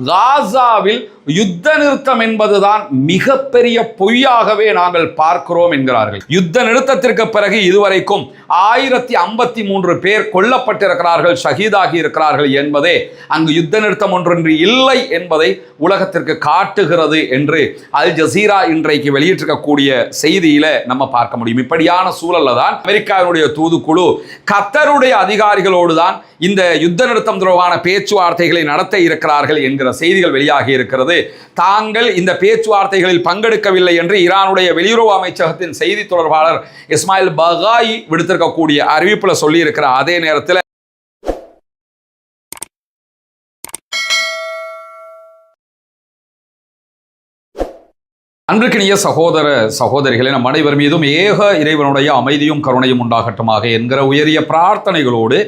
காசாவில் யுத்த நிறுத்தம் என்பதுதான் மிகப்பெரிய பொய்யாகவே நாங்கள் பார்க்கிறோம் என்கிறார்கள். யுத்த நிறுத்தத்திற்கு பிறகு இதுவரைக்கும் 1053 பேர் கொல்லப்பட்டிருக்கிறார்கள், ஷஹீதாகி இருக்கிறார்கள் என்பதே அங்கு யுத்த நிறுத்தம் ஒன்றொன்று இல்லை என்பதை உலகத்திற்கு காட்டுகிறது என்று அல் ஜசீரா இன்றைக்கு வெளியிட்டிருக்கக்கூடிய செய்தியில நம்ம பார்க்க முடியும். இப்படியான சூழல்ல தான் அமெரிக்காவினுடைய தூதுக்குழு கத்தருடைய அதிகாரிகளோடு தான் இந்த யுத்த நிறுத்தம் தொடர்பான பேச்சுவார்த்தைகளை நடத்த இருக்கிறார்கள் என்கிற செய்திகள் வெளியாகி இருக்கிறது. தாங்கள் இந்த பேச்சுவார்த்தைகளில் பங்கெடுக்கவில்லை என்று ஈரானுடைய வெளியுறவு அமைச்சகத்தின் செய்தி தொடர்பாளர் இஸ்மாயில் பகாயி விடுத்திருக்கக்கூடிய அறிவிப்புல சொல்லி இருக்கிற அதே நேரத்தில் அன்பிற்கினிய சகோதர சகோதரிகளை நம் அனைவர் மீதும் ஏக இறைவனுடைய அமைதியும் கருணையும் உண்டாகட்டுமாக என்கிற உயரிய பிரார்த்தனைகளோடு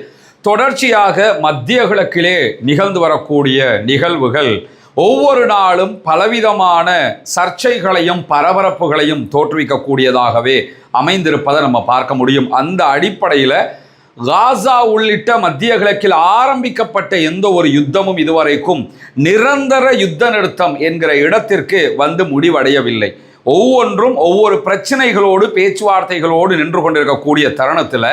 தொடர்ச்சியாக மத்திய கிழக்கிலே நிகழ்ந்து வரக்கூடிய நிகழ்வுகள் ஒவ்வொரு நாளும் பலவிதமான சர்ச்சைகளையும் பரபரப்புகளையும் தோற்றுவிக்கக்கூடியதாகவே அமைந்திருப்பதை நம்ம பார்க்க முடியும். அந்த அடிப்படையில் காசா உள்ளிட்ட மத்திய கிழக்கில் ஆரம்பிக்கப்பட்ட எந்த ஒரு யுத்தமும் இதுவரைக்கும் நிரந்தர யுத்த நிறுத்தம் என்கிற இடத்திற்கு வந்து முடிவடையவில்லை. ஒவ்வொன்றும் ஒவ்வொரு பிரச்சனைகளோடு பேச்சுவார்த்தைகளோடு நின்று கொண்டிருக்கக்கூடிய தருணத்தில்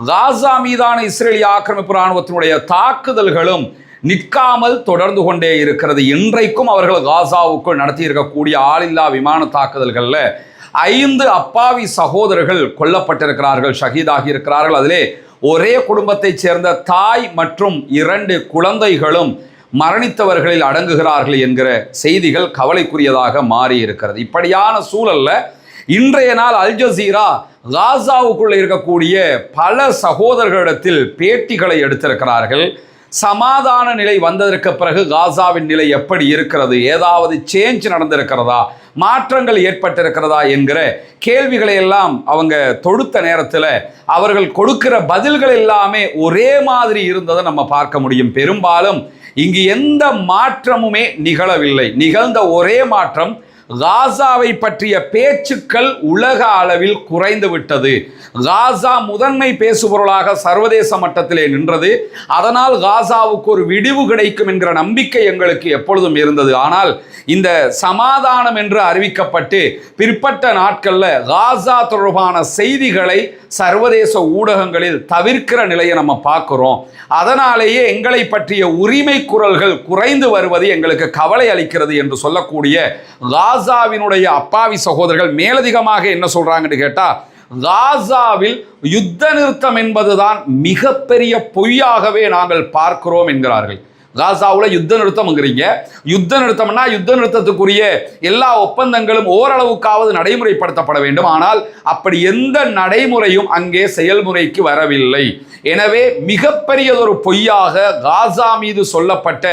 காசா மீதான இஸ்ரேலிய ஆக்கிரமிப்பு இராணுவத்தினுடைய தாக்குதல்களும் நிற்காமல் தொடர்ந்து கொண்டே இருக்கிறது. இன்றைக்கும் அவர்கள் காசாவுக்குள் நடத்தி இருக்கக்கூடிய ஆளில்லா விமான தாக்குதல்களில் 5 அப்பாவி சகோதரர்கள் கொல்லப்பட்டிருக்கிறார்கள், ஷஹீதாகி இருக்கிறார்கள். அதிலே ஒரே குடும்பத்தைச் சேர்ந்த தாய் மற்றும் 2 குழந்தைகளும் மரணித்தவர்களில் அடங்குகிறார்கள் என்கிற செய்திகள் கவலைக்குரியதாக மாறி இருக்கிறது. இப்படியான சூழல்ல இன்றைய நாள் அல் ஜசீரா காசாவுக்குள்ள இருக்கக்கூடிய பல சகோதரர்களிடத்தில் பேட்டிகளை எடுத்திருக்கிறார்கள். சமாதான நிலை வந்ததற்கு பிறகு காசாவின் நிலை எப்படி இருக்கிறது, ஏதாவது சேஞ்ச் நடந்திருக்கிறதா, மாற்றங்கள் ஏற்பட்டிருக்கிறதா என்கிற கேள்விகளை எல்லாம் அவங்க தொடுத்த நேரத்தில் அவர்கள் கொடுக்கிற பதில்கள் எல்லாமே ஒரே மாதிரி இருந்ததை நம்ம பார்க்க முடியும். பெரும்பாலும் இங்கு எந்த மாற்றமுமே நிகழவில்லை. நிகழ்ந்த ஒரே மாற்றம் காசாவை பற்றிய பேச்சுக்கள் உலக அளவில் குறைந்து விட்டது. காசா முதன்மை பேசுபொருளாக சர்வதேச மட்டத்திலே நின்றது. அதனால் காசாவுக்கு ஒரு விடிவு கிடைக்கும் என்கிற நம்பிக்கை எங்களுக்கு எப்பொழுதும் இருந்தது. ஆனால் இந்த சமாதானம் என்று அறிவிக்கப்பட்டு பிற்பட்ட நாட்களில் காசா தொடர்பான செய்திகளை சர்வதேச ஊடகங்களில் தவிர்க்கிற நிலையை நம்ம பார்க்கிறோம். அதனாலேயே எங்களை பற்றிய உரிமை குரல்கள் குறைந்து வருவது எங்களுக்கு கவலை அளிக்கிறது என்று சொல்லக்கூடிய காசாவினுடைய அப்பாவி சகோதரர்கள் மேலதிகமாக என்ன சொல்றாங்கன்னு கேட்டா, காசாவில் யுத்த நிறுத்தம் என்பதுதான் மிகப்பெரிய பொய்யாகவே நாங்கள் பார்க்கிறோம் என்கிறார்கள். காசாவில் யுத்த நிறுத்தம்ங்கிறீங்க, யுத்த நிறுத்தம்னா யுத்த நிறுத்தத்துக்குரிய எல்லா ஒப்பந்தங்களும் ஓரளவுக்காவது நடைமுறைப்படுத்தப்பட வேண்டும். ஆனால் அப்படி எந்த நடைமுறையும் அங்கே செயல்முறைக்கு வரவில்லை. எனவே மிகப்பெரியதொரு பொய்யாக காசா மீது சொல்லப்பட்ட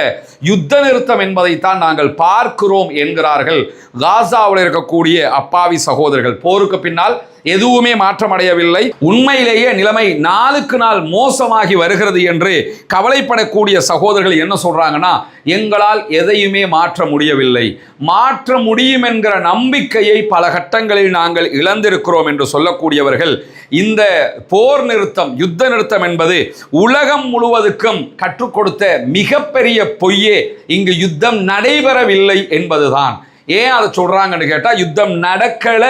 யுத்த நிறுத்தம் என்பதைத்தான் நாங்கள் பார்க்கிறோம் என்கிறார்கள் காசாவில் இருக்கக்கூடிய அப்பாவி சகோதரர்கள். போருக்கு பின்னால் எதுவுமே மாற்றமடையவில்லை. உண்மையிலேயே நிலைமை நாளுக்கு நாள் மோசமாகி வருகிறது என்று கவலைப்படக்கூடிய சகோதரர்கள் என்ன சொல்றாங்கன்னா, எங்களால் எதையுமே மாற்ற முடியவில்லை, மாற்ற முடியும் என்கிற நம்பிக்கையை பல கட்டங்களில் நாங்கள் இழந்திருக்கிறோம் என்று சொல்லக்கூடியவர்கள் இந்த போர் நிறுத்தம், யுத்த நிறுத்தம் என்பது உலகம் முழுவதுக்கும் கற்றுக் கொடுத்த மிகப்பெரிய பொய்யே. இங்கு யுத்தம் நடைபெறவில்லை என்பதுதான். ஏன் அதை சொல்றாங்கன்னு கேட்டா, யுத்தம் நடக்கல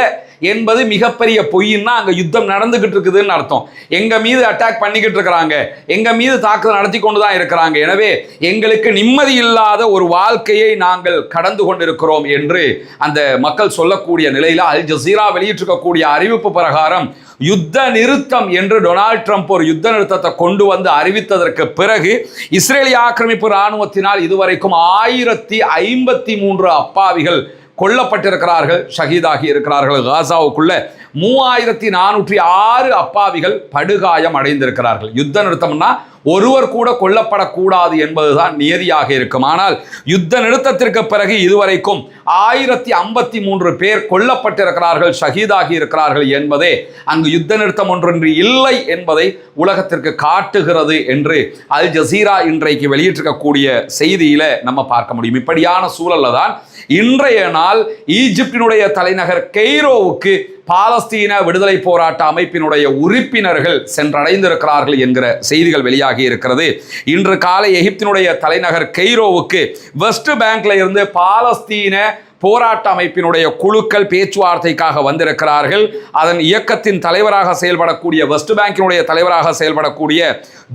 என்பது மிகப்பெரிய பொய்னா அங்க யுத்தம் நடந்துகிட்டு இருக்குதுன்னு அர்த்தம். எங்க மீது அட்டாக் பண்ணிக்கிட்டு இருக்கிறாங்க, எங்க மீது தாக்குதல் நடத்தி கொண்டுதான் இருக்கிறாங்க. எனவே எங்களுக்கு நிம்மதி இல்லாத ஒரு வாழ்க்கையை நாங்கள் கடந்து கொண்டிருக்கிறோம் என்று அந்த மக்கள் சொல்லக்கூடிய நிலையில அல் ஜசீரா வெளியிட்டிருக்கக்கூடிய அறிவிப்பு பிரகாரம் யுத்த நிறுத்தம் என்று டொனால்ட் ட்ரம்ப் ஒரு யுத்த நிறுத்தத்தை கொண்டு வந்து அறிவித்ததற்கு பிறகு இஸ்ரேலிய ஆக்கிரமிப்பு இராணுவத்தினால் இதுவரைக்கும் 1053 அப்பாவிகள் கொல்லப்பட்டிருக்கிறார்கள், ஷஹீதாகி இருக்கிறார்கள். காசாவுக்குள்ள 3406 அப்பாவிகள் படுகாயம் அடைந்திருக்கிறார்கள். யுத்த நிறுத்தம்னா ஒருவர் கூட கொல்லப்படக்கூடாது என்பதுதான் நியதியாக இருக்கும். ஆனால் யுத்த நிறுத்தத்திற்கு பிறகு இதுவரைக்கும் 1053 பேர் கொல்லப்பட்டிருக்கிறார்கள், ஷஹீதாகி இருக்கிறார்கள் என்பதே அங்கு யுத்த நிறுத்தம் ஒன்றொன்று இல்லை என்பதை உலகத்திற்கு காட்டுகிறது என்று அல் ஜசீரா இன்றைக்கு வெளியிட்டிருக்கக்கூடிய செய்தியில நம்ம பார்க்க முடியும். இப்படியான சூழல்ல தான் இன்றைய நாள் ஈஜிப்டினுடைய தலைநகர் கெய்ரோவுக்கு பாலஸ்தீன விடுதலை போராட்ட அமைப்பினுடைய உறுப்பினர்கள் சென்றடைந்திருக்கிறார்கள் என்கிற செய்திகள் வெளியாகி இருக்கிறது. இன்று காலை எகிப்தினுடைய தலைநகர் கெய்ரோவுக்கு வெஸ்ட் பேங்க்ல இருந்து பாலஸ்தீன போராட்ட அமைப்பினுடைய குழுக்கள் பேச்சுவார்த்தைக்காக வந்திருக்கிறார்கள். அதன் இயக்கத்தின் தலைவராக செயல்படக்கூடிய வெஸ்ட் பேங்கினுடைய தலைவராக செயல்படக்கூடிய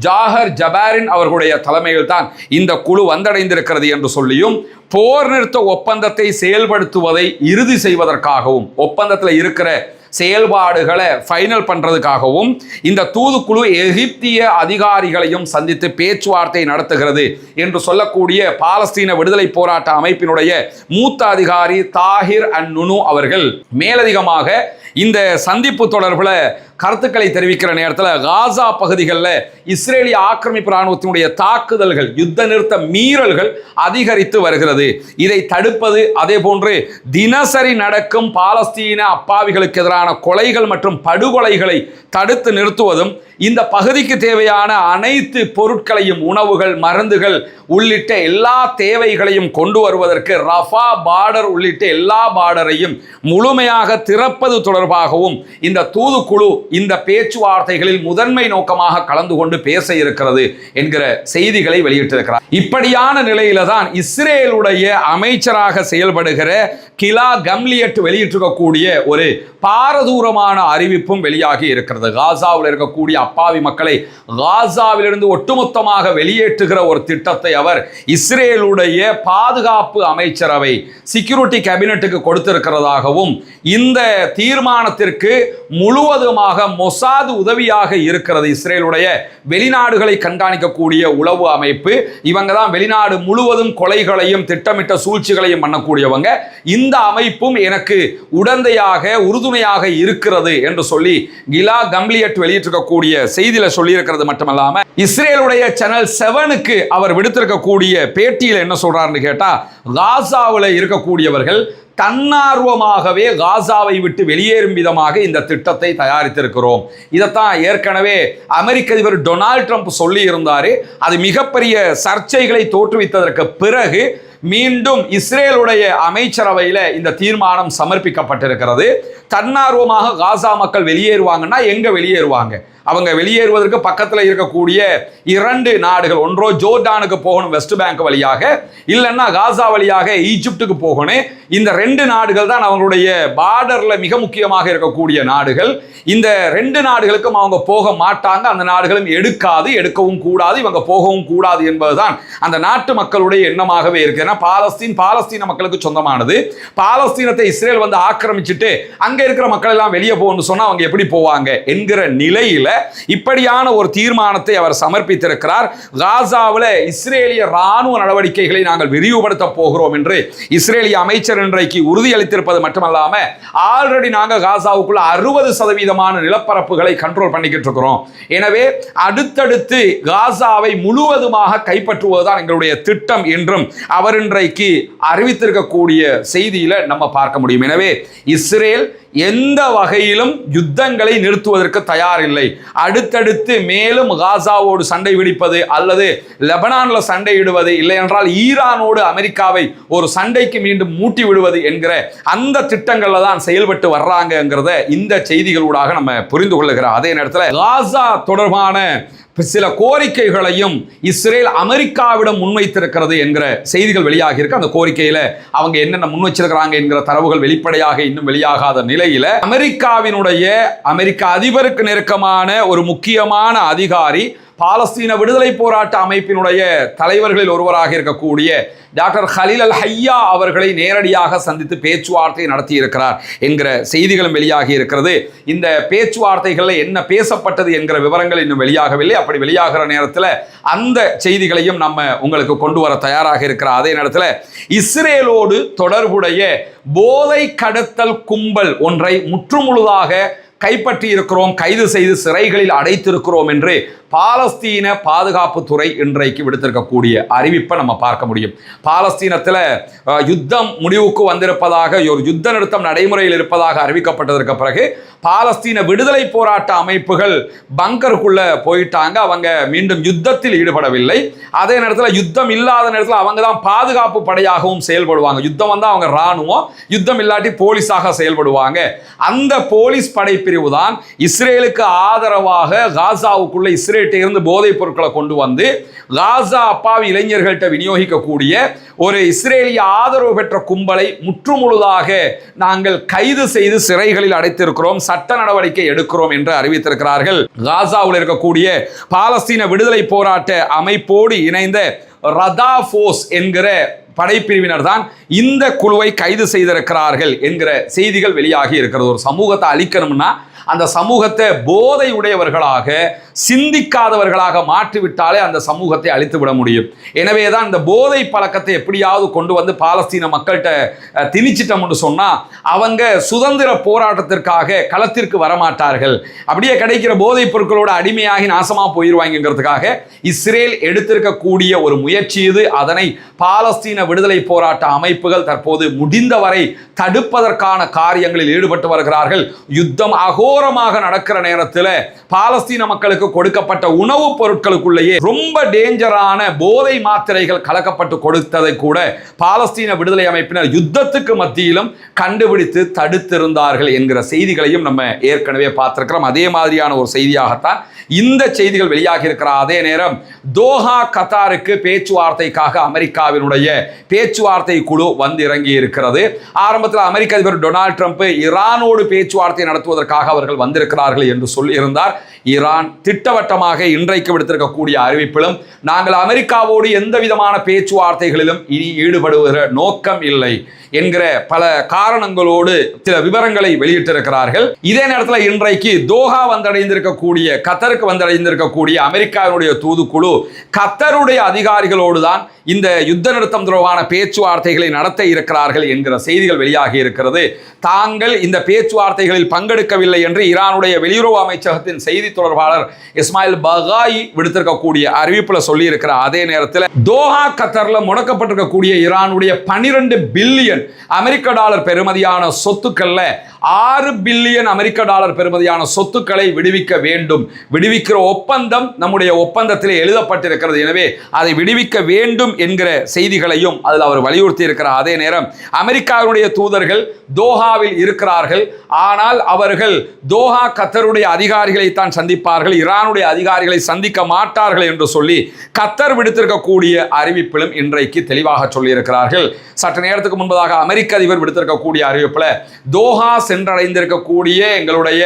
ஜாஹர் ஜபாரின் அவர்களுடைய தலைமையில் தான் இந்த குழு வந்தடைந்திருக்கிறது என்று சொல்லியும், போர் நிறுத்த ஒப்பந்தத்தை செயல்படுத்துவதை இறுதி செய்வதற்காகவும், ஒப்பந்தத்தில் இருக்கிற செயல்பாடுகளை ஃபைனல் பண்றதுக்காகவும் இந்த தூதுக்குழு எகிப்திய அதிகாரிகளையும் சந்தித்து பேச்சுவார்த்தை நடத்துகிறது என்று சொல்லக்கூடிய பாலஸ்தீன விடுதலை போராட்ட அமைப்பினுடைய மூத்த அதிகாரி தாஹிர் அன்-நுனு அவர்கள் மேலதிகமாக இந்த சந்திப்பு தொடர்பில் கருத்துக்களை தெரிவிக்கிற நேரத்தில் காசா பகுதிகளில் இஸ்ரேலிய ஆக்கிரமிப்பு இராணுவத்தினுடைய தாக்குதல்கள், யுத்த நிறுத்த மீறல்கள் அதிகரித்து வருகிறது. இதை தடுப்பது, அதே போன்று தினசரி நடக்கும் பாலஸ்தீன அப்பாவிகளுக்கு எதிரான கொலைகள் மற்றும் படுகொலைகளை தடுத்து நிறுத்துவதும், இந்த பகுதிக்கு தேவையான அனைத்து பொருட்களையும், உணவுகள், மருந்துகள் உள்ளிட்ட எல்லா தேவைகளையும் கொண்டு வருவதற்கு ரஃபா பார்டர் உள்ளிட்ட எல்லா பார்டரையும் முழுமையாக திறப்பது தொடர்பாகவும் இந்த தூதுக்குழு இந்த பேச்சுவார்த்தைகளில் முதன்மை நோக்கமாக கலந்து கொண்டு பேச இருக்கிறது என்கிற செய்திகளை வெளியிட்டிருக்கிறார். இப்படியான நிலையில தான் இஸ்ரேலுடைய அமைச்சராக செயல்படுகிற கிலா கம்லியட் வெளியிட்டிருக்கக்கூடிய ஒரு பாரதூரமான அறிவிப்பும் வெளியாகி இருக்கிறது. காசாவில் இருக்கக்கூடிய அப்பாவி மக்களை காசாவிலிருந்து ஒட்டுமொத்தமாக வெளியேற்றுகிற ஒரு திட்டத்தை அவர் இஸ்ரேலுடைய பாதுகாப்பு அமைச்சரவை செக்யூரிட்டி கேபினட்டுக்கு கொடுத்திருக்கிறதாகவும், இந்த தீர்மானத்திற்கு முழுவதுமாக மொசாத் உதவியாக இருக்கிறது. இஸ்ரேலுடைய வெளிநாடுகளை கண்காணிக்கக்கூடிய உளவு அமைப்பு, இவங்க தான் வெளிநாடு முழுவதும் கொலைகளையும் திட்டமிட்ட சூழ்ச்சிகளையும் பண்ணக்கூடியவங்க. இந்த அமைப்பும் எனக்கு உடந்தையாக உறுதுணையாக இருக்கிறது என்று சொல்லி கிலா கம்லியட் வெளியிட்டிருக்கக்கூடிய செய்தியில சொல்லி இருக்கிறது மட்டுமல்லாம, இஸ்ரேலுடைய சேனல் 7க்கு அவர் விடுத்திருக்கக்கூடிய பேட்டியில் என்ன சொல்றாருன்னு கேட்டா, காசாவில் இருக்கக்கூடியவர்கள் தன்னார்வமாகவே காசாவை விட்டு வெளியேறும் விதமாக இந்த திட்டத்தை தயாரித்திருக்கிறோம். இதைத்தான் ஏற்கனவே அமெரிக்க அதிபர் டொனால்ட் ட்ரம்ப் சொல்லி இருந்தாரு. அது மிகப்பெரிய சர்ச்சைகளை தோற்றுவித்ததற்கு பிறகு மீண்டும் இஸ்ரேலுடைய அமைச்சரவையில் இந்த தீர்மானம் சமர்ப்பிக்கப்பட்டிருக்கிறது. தன்னார்வமாக காசா மக்கள் வெளியேறுவாங்கன்னா எங்க வெளியேறுவாங்க? அவங்க வெளியேறுவதற்கு பக்கத்தில் இருக்கக்கூடிய 2 நாடுகள், ஒன்றோ ஜோர்டானுக்கு போகணும் வெஸ்ட் பேங்க் வழியாக, இல்லைன்னா காசா வழியாக ஈஜிப்டுக்கு போகணும். இந்த 2 நாடுகள் தான் அவங்களுடைய பார்டர்ல மிக முக்கியமாக இருக்கக்கூடிய நாடுகள். இந்த 2 நாடுகளுக்கும் அவங்க போக மாட்டாங்க, அந்த நாடுகளும் எடுக்கவும் கூடாது, இவங்க போகவும் கூடாது என்பதுதான் அந்த நாட்டு மக்களுடைய எண்ணமாகவே இருக்கு. ஏன்னா பாலஸ்தீன மக்களுக்கு சொந்தமானது. பாலஸ்தீனத்தை இஸ்ரேல் வந்து ஆக்கிரமிச்சுட்டு அங்க இருக்கிற மக்கள் எல்லாம் வெளியே போகணும்னு சொன்னா அவங்க எப்படி போவாங்க என்கிற நிலையில இப்படியான ஒரு தீர்மானத்தை அவர் சமர்ப்பித்திருக்கிறார். காசாவில் இஸ்ரேலிய ராணுவ நடவடிக்கைகளை நாங்கள் விரிவுபடுத்த போகிறோம் என்று இஸ்ரேலிய அமைச்சர் இன்றைக்கு உறுதியளித்திருப்பது மட்டுமல்லாம, ஆல்ரெடி நாங்கள் காசாவுக்குள்ள 60% நிலப்பரப்புகளை கண்ட்ரோல் பண்ணிக்கிட்டு இருக்கிறோம். எனவே அடுத்தடுத்து காசாவை முழுவதுமாக கைப்பற்றுவதுதான் எங்களுடைய திட்டம் என்றும் அவர் இன்றைக்கு அறிவித்திருக்கக்கூடிய செய்தியில நம்ம பார்க்க முடியும். எனவே இஸ்ரேல் எந்த வகையிலும் யுத்தங்களை நிறுத்துவதற்கு தயாரில்லை. அடுத்தடுத்து மேலும் காசாவோடு சண்டை விடிப்பது அல்லது லெபனான்ல சண்டையிடுவது, இல்லை என்றால் ஈரானோடு அமெரிக்காவை ஒரு சண்டைக்கு மீண்டும் மூட்டி விடுவது என்கிற அந்த திட்டங்கள்ல தான் செயல்பட்டு வர்றாங்கிறத இந்த செய்திகளூடாக நம்ம புரிந்து கொள்ளுகிறோம். அதே நேரத்தில் காசா தொடர்பான சில கோரிக்கைகளையும் இஸ்ரேல் அமெரிக்காவிடம் முன்வைத்திருக்கிறது என்கிற செய்திகள் வெளியாகி இருக்கு. அந்த கோரிக்கையில அவங்க என்னென்ன முன் வச்சிருக்கிறாங்க என்கிற தரவுகள் வெளிப்படையாக இன்னும் வெளியாகாத நிலையில, அமெரிக்க அதிபருக்கு நெருக்கமான ஒரு முக்கியமான அதிகாரி, பாலஸ்தீன விடுதலை போராட்ட அமைப்பினுடைய தலைவர்களில் ஒருவராக இருக்கக்கூடிய டாக்டர் ஹலீல் அல் ஹையா அவர்களை நேரடியாக சந்தித்து பேச்சுவார்த்தை நடத்தி இருக்கிறார் என்கிற செய்திகளும் வெளியாகி இருக்கிறது. இந்த பேச்சுவார்த்தைகளில் என்ன பேசப்பட்டது என்கிற விவரங்கள் இன்னும் வெளியாகவில்லை. அப்படி வெளியாகிற நேரத்தில் அந்த செய்திகளையும் நம்ம உங்களுக்கு கொண்டு வர தயாராக இருக்கிறார். அதே நேரத்தில் இஸ்ரேலோடு தொடர்புடைய போதை கடத்தல் கும்பல் ஒன்றை முற்றுமுழுதாக கைப்பற்றி இருக்கிறோம், கைது செய்து சிறைகளில் அடைத்திருக்கிறோம் என்று பாலஸ்தீன பாதுகாப்புத்துறை இன்றைக்கு விடுத்திருக்கக்கூடிய அறிவிப்பை நம்ம பார்க்க முடியும். பாலஸ்தீனத்தில் யுத்தம் முடிவுக்கு வந்திருப்பதாக, ஒரு யுத்த நிறுத்தம் நடைமுறையில் இருப்பதாக அறிவிக்கப்பட்டதற்கு பிறகு பாலஸ்தீன விடுதலை போராட்ட அமைப்புகள் பங்கருக்குள்ள போயிட்டாங்க. அவங்க மீண்டும் யுத்தத்தில் ஈடுபடவில்லை. அதே நேரத்தில் யுத்தம் இல்லாத நேரத்தில் அவங்க தான் பாதுகாப்பு படையாகவும் செயல்படுவாங்க. யுத்தம் வந்தால் அவங்க இராணுவம், யுத்தம் இல்லாட்டி போலீஸாக செயல்படுவாங்க. அந்த போலீஸ் படைப்பிரிவு தான் இஸ்ரேலுக்கு ஆதரவாக காசாவுக்குள்ள இஸ்ரேலிட்ட இருந்து போதைப் பொருட்களை கொண்டு வந்து காசா அப்பாவி இளைஞர்கள்ட்ட விநியோகிக்கக்கூடிய ஒரு இஸ்ரேலிய ஆதரவு பெற்ற கும்பலை முற்றுமுழுதாக நாங்கள் கைது செய்து சிறைகளில் அடைத்திருக்கிறோம், சட்ட நடவடிக்கை எடுக்கிறோம் என்று அறிவித்திருக்கிறார்கள். காசாவில் இருக்கக்கூடிய பாலஸ்தீன விடுதலை போராட்ட அமைப்போடு இணைந்த ரதா ஃபோர்ஸ் என்கிற படைப்பிரிவினர் தான் இந்த குழுவை கைது செய்திருக்கிறார்கள் என்கிற செய்திகள் வெளியாகி இருக்கிறது. ஒரு சமூகத்தை அழிக்கணும்னா அந்த சமூகத்தை போதை உடையவர்களாக, சிந்திக்காதவர்களாக மாற்றிவிட்டாலே அந்த சமூகத்தை அழித்து விட முடியும். எனவே தான் இந்த போதை பழக்கத்தை எப்படியாவது கொண்டு வந்து பாலஸ்தீன மக்கள்கிட்ட திணிச்சிட்டோம்னு சொன்னால் அவங்க சுதந்திர போராட்டத்திற்காக களத்திற்கு வரமாட்டார்கள். அப்படியே கிடைக்கிற போதைப் பொருட்களோட அடிமையாகி நாசமாக போயிடுவாங்கிறதுக்காக இஸ்ரேல் எடுத்திருக்கக்கூடிய ஒரு முயற்சி இது. அதனை பாலஸ்தீன விடுதலை போராட்ட அமைப்புகள் தற்போது முடிந்தவரை தடுப்பதற்கான காரியங்களில் ஈடுபட்டு வருகிறார்கள். யுத்தம் அகோரமாக நடக்கிற நேரத்தில் பாலஸ்தீன மக்களுக்கு கொடுக்கப்பட்ட உணவுப் பொருட்களுக்குள்ளேயே ரொம்ப டேஞ்சரான போதை மாத்திரைகள் கலக்கப்பட்டு கொடுத்ததை கூட பாலஸ்தீன விடுதலை அமைப்பினர் யுத்தத்துக்கு மத்தியிலும் கண்டுபிடித்து தடுத்திருந்தார்கள் என்கிற செய்திகளையும் நம்ம ஏற்கனவே பார்த்திருக்கிறோம். அதே மாதிரியான ஒரு செய்தியாகத்தான் இந்த செய்திகள் வெளியாகி இருக்கிற அதே நேரம் தோஹா கத்தாருக்கு பேச்சுவார்த்தைக்காக அமெரிக்காவினுடைய பேச்சுவார்த்தை குழு வந்து இறங்கி இருக்கிறது. ஆரம்பத்தில் அமெரிக்க அதிபர் டொனால்ட் ட்ரம்ப் ஈரானோடு பேச்சுவார்த்தை நடத்துவதற்காக அவர்கள் வந்திருக்கிறார்கள் என்று சொல்லியிருந்தார். ஈரான் திட்டவட்டமாக இன்றைக்கு விடுத்திருக்கக்கூடிய அறிவிப்பிலும் நாங்கள் அமெரிக்காவோடு எந்த விதமான பேச்சுவார்த்தைகளிலும் இனி ஈடுபடுகிற நோக்கம் இல்லை என்கிற பல காரணங்களோடு சில விவரங்களை வெளியிட்டிருக்கிறார்கள். இதே நேரத்தில் இன்றைக்கு தோஹா வந்தடைந்திருக்கக்கூடிய, கத்தருக்கு வந்தடைந்திருக்கக்கூடிய அமெரிக்காவுடைய தூதுக்குழு கத்தருடைய அதிகாரிகளோடு தான் இந்த யுத்த நிறுத்தம் தொடர்பான பேச்சுவார்த்தைகளை நடத்த இருக்கிறார்கள் என்கிற செய்திகள் வெளியாகி இருக்கிறது. தாங்கள் இந்த பேச்சுவார்த்தைகளில் பங்கெடுக்கவில்லை என்று ஈரானுடைய வெளியுறவு அமைச்சகத்தின் செய்தி தொடர்பாளர் இஸ்மாயில் பகாயி விடுத்திருக்கக்கூடிய அறிவிப்பில் சொல்லி இருக்கிற அதே நேரத்தில் தோஹா கத்தரில் முடக்கப்பட்டிருக்கக்கூடிய ஈரானுடைய 12 பில்லியன் அமெரிக்க டாலர் பெறுமதியான சொத்துக்கள்ல 6 பில்லியன் அமெரிக்க டாலர் பெறுமதியான சொத்துக்களை விடுவிக்க வேண்டும். விடுவிக்கிற ஒப்பந்தம் நம்முடைய ஒப்பந்தத்தில் எழுதப்பட்டிருக்கிறது. எனவே அதை விடுவிக்க வேண்டும் என்கிற செய்திகளையும் அதில் அவர் வலியுறுத்தி இருக்கிறார். அதே நேரம் அமெரிக்காவுடைய தூதர்கள் தோஹாவில் இருக்கிறார்கள். ஆனால் அவர்கள் தோஹா கத்தருடைய அதிகாரிகளை தான் சந்திப்பார்கள், ஈரானுடைய அதிகாரிகளை சந்திக்க மாட்டார்கள் என்று சொல்லி கத்தர் விடுத்திருக்கக்கூடிய அறிவிப்பிலும் இன்றைக்கு தெளிவாக சொல்லியிருக்கிறார்கள். சற்று நேரத்துக்கு முன்பதாக அமெரிக்க அதிபர் விடுத்திருக்கக்கூடிய அறிவிப்பில் தோஹா சென்றடைந்திருக்கக்கூடிய எங்களுடைய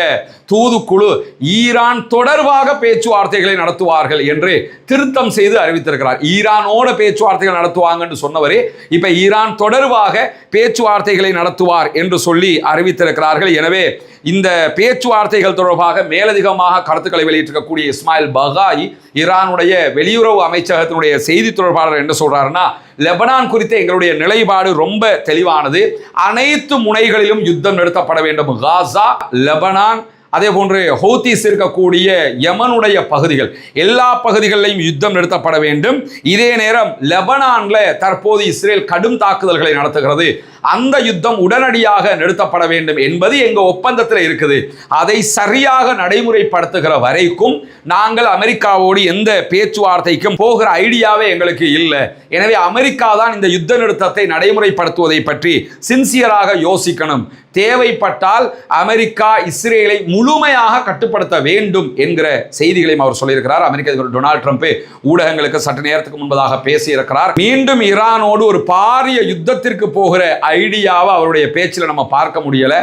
தூதுக்குழு ஈரான் தொடர்பாக பேச்சுவார்த்தைகளை நடத்துவார்கள் என்று திருத்தம் செய்து அறிவித்திருக்கிறார். ஈரானோட பேச்சுவார்த்தைகள் நடத்துவாங்கன்னு சொன்னவரே இப்ப ஈரான் தொடர்பாக பேச்சுவார்த்தைகளை நடத்துவார் என்று சொல்லி அறிவித்திருக்கிறார்கள். எனவே இந்த பேச்சுவார்த்தைகள் தொடர்பாக மேலதிகமாக கருத்துக்களை வெளியிட்டிருக்கக்கூடிய இஸ்மாயில் பகாயி ஈரானுடைய வெளியுறவு அமைச்சகத்தினுடைய செய்தி தொடர்பாளர் என்ன சொல்றாருன்னா, லெபனான் குறித்த எங்களுடைய நிலைப்பாடு ரொம்ப தெளிவானது. அனைத்து முனைகளிலும் யுத்தம் நிறுத்தப்பட வேண்டும். காசா, லெபனான், அதே போன்று ஹூத்திஸ் இருக்கக்கூடிய யமனுடைய பகுதிகள், எல்லா பகுதிகளிலும் யுத்தம் நிறுத்தப்பட வேண்டும். இதே நேரம் லெபனான்ல தற்போது இஸ்ரேல் கடும் தாக்குதல்களை நடத்துகிறது. அந்த யுத்தம் உடனடியாக நிறுத்தப்பட வேண்டும் என்பது எங்க ஒப்பந்தத்தில் இருக்குது. அதை சரியாக நடைமுறைப்படுத்துகிற வரைக்கும் நாங்கள் அமெரிக்காவோடு எந்த பேச்சுவார்த்தைக்கும் போகிற ஐடியாவே எங்களுக்கு இல்லை. எனவே அமெரிக்கா தான் இந்த யுத்த நிறுத்தத்தை நடைமுறைப்படுத்துவதை பற்றி சின்சியராக யோசிக்கணும். தேவைப்பட்டால் அமெரிக்கா இஸ்ரேலை முழுமையாக கட்டுப்படுத்த வேண்டும் என்கிற செய்திகளையும் அவர் சொல்லியிருக்கிறார். அமெரிக்க அதிபர் டொனால்ட் ட்ரம்ப் ஊடகங்களுக்கு சற்று நேரத்துக்கு முன்பதாக பேசியிருக்கிறார். மீண்டும் ஈரானோடு ஒரு பாரிய யுத்தத்திற்கு போகிற ஐடியாவை அவருடைய பேச்சில் நம்ம பார்க்க முடியல.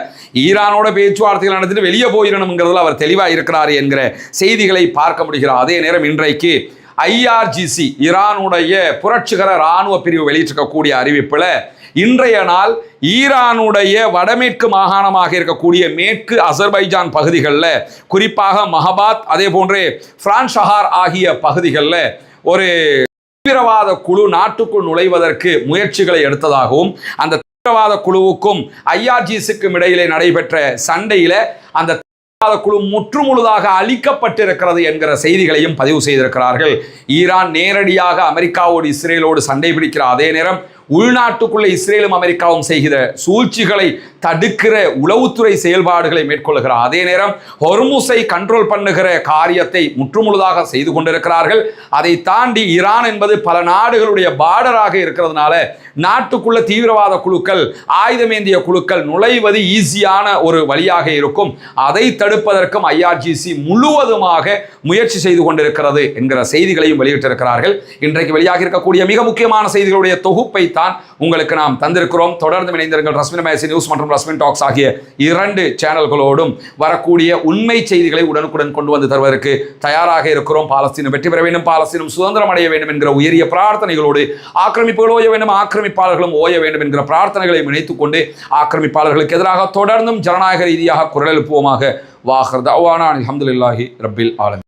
ஈரானோட பேச்சுவார்த்தைகள் நடத்திட்டு வெளியே போயிடணுங்கிறதுல அவர் தெளிவாக இருக்கிறார் என்கிற செய்திகளை பார்க்க முடிகிறார். அதே நேரம் இன்றைக்கு IRGC ஈரானுடைய புரட்சிகர இராணுவ பிரிவு வெளியிட்டிருக்கக்கூடிய அறிவிப்பில் இன்றைய நாள் ஈரானுடைய வடமேற்கு மாகாணமாக இருக்கக்கூடிய மேற்கு அசர்பைஜான் பகுதிகளில், குறிப்பாக மஹபாத், அதே போன்று பிரான்ஷஹார் ஆகிய பகுதிகளில் ஒரு தீவிரவாத குழு நாட்டுக்குள் நுழைவதற்கு முயற்சிகளை எடுத்ததாகவும், அந்த தீவிரவாத குழுவுக்கும் IRGCக்கும் இடையிலே நடைபெற்ற சண்டையில அந்த குழு முற்றுமுழுதாக அழிக்கப்பட்டிருக்கிறது என்கிற செய்திகளையும் பதிவு செய்திருக்கிறார்கள். ஈரான் நேரடியாக அமெரிக்காவோடு இஸ்ரேலோடு சண்டை பிடிக்கிற அதே நேரம் உள்நாட்டுக்குள்ள இஸ்ரேலும் அமெரிக்காவும் செய்கிற சூழ்ச்சிகளை தடுக்கிற உளவுத்துறை செயல்பாடுகளை மேற்கொள்கிற அதே நேரம் ஹொர்முஸை கண்ட்ரோல் பண்ணுகிற காரியத்தை முற்றுமுழுதாக செய்து கொண்டிருக்கிறார்கள். அதை தாண்டி ஈரான் என்பது பல நாடுகளுடைய பார்டராக இருக்கிறதுனால நாட்டுக்குள்ள தீவிரவாத குழுக்கள், ஆயுதமேந்திய குழுக்கள் நுழைவது ஈஸியான ஒரு வழியாக இருக்கும். அதை தடுப்பதற்கும் IRGC முழுவதுமாக முயற்சி செய்து கொண்டிருக்கிறது என்கிற செய்திகளையும் வெளியிட்டிருக்கிறார்கள். இன்றைக்கு வெளியாக இருக்கக்கூடிய மிக முக்கியமான செய்திகளுடைய தொகுப்பை தான் உங்களுக்கு நாம் தந்திருக்கிறோம். தொடர்ந்து இணைந்திருங்கள். ரஸ்மின் மேசி நியூஸ் மற்றும் ரஸ்மின் டாக்ஸ் ஆகிய 2 சேனல்களோடும் வரக்கூடிய உண்மை செய்திகளை உடனுக்குடன் கொண்டு வந்து தருவதற்கு தயாராக இருக்கிறோம். பாலஸ்தீனம் வெற்றி பெற வேண்டும், பாலஸ்தீனம் சுதந்திரம் அடைய வேண்டும் என்கிற உயரிய பிரார்த்தனைகளோடு ஆக்கிரமிப்புகள் ஓய வேண்டும், ஆக்கிரமிப்பாளர்களும் ஓய வேண்டும் என்கிற பிரார்த்தனைகளை இணைத்துக் கொண்டு ஆக்கிரமிப்பாளர்களுக்கு எதிராக தொடர்ந்தும் ஜனநாயக ரீதியாக குரல் எழுப்புவோமாக. வாஹர் தஅவானா அல்ஹம்துலில்லாஹி ரப்பில் ஆலமீன்.